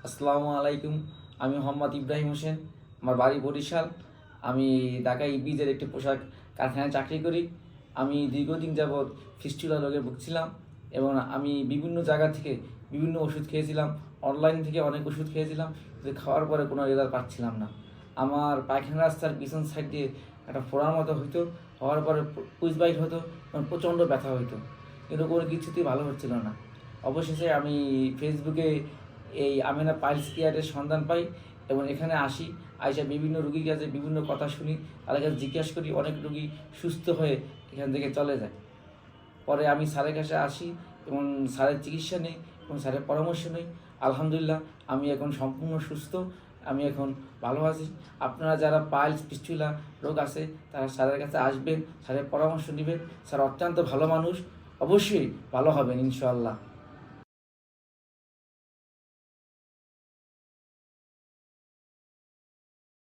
আসসালামু আলাইকুম। আমি মোহাম্মদ ইব্রাহিম হোসেন। আমার বাড়ি বরিশাল। আমি ঢাকা ইপিজের একটি পোশাক কারখানায় চাকরি করি। আমি দীর্ঘদিন যাবৎ ফিস্টুলা রোগে ভুগছিলাম এবং আমি বিভিন্ন জায়গা থেকে বিভিন্ন ওষুধ খেয়েছিলাম। অনলাইন থেকে অনেক ওষুধ খেয়েছিলাম, কিন্তু খাওয়ার পরে কোনো রেজাল্ট পাচ্ছিলাম না। আমার পায়খানা রাস্তার পিছন সাইড দিয়ে একটা ফোড়ার মতো হইতো, হওয়ার পরে পুজ বাইট হতো এবং প্রচণ্ড ব্যথা হইতো, কিন্তু কোনো কিছুতেই ভালো হচ্ছিল না। অবশেষে আমি ফেসবুকে এই আমেনা পাইলস কেয়ারের সন্ধান পাই এবং এখানে আসি। আইসা বিভিন্ন রুগীর কাছে বিভিন্ন কথা শুনি, তাদের কাছে জিজ্ঞাসা করি, অনেক রুগী সুস্থ হয়ে এখান থেকে চলে যায়। পরে আমি স্যারের কাছে আসি এবং স্যারের চিকিৎসা নেই এবং স্যারের পরামর্শ নেই। আলহামদুলিল্লাহ, আমি এখন সম্পূর্ণ সুস্থ, আমি এখন ভালো আছি। আপনারা যারা পাইলস ফিস্টুলা রোগ আছে তারা স্যারের কাছে আসবেন, স্যারের পরামর্শ নেবেন। স্যার অত্যন্ত ভালো মানুষ, অবশ্যই ভালো হবেন ইনশাআল্লাহ।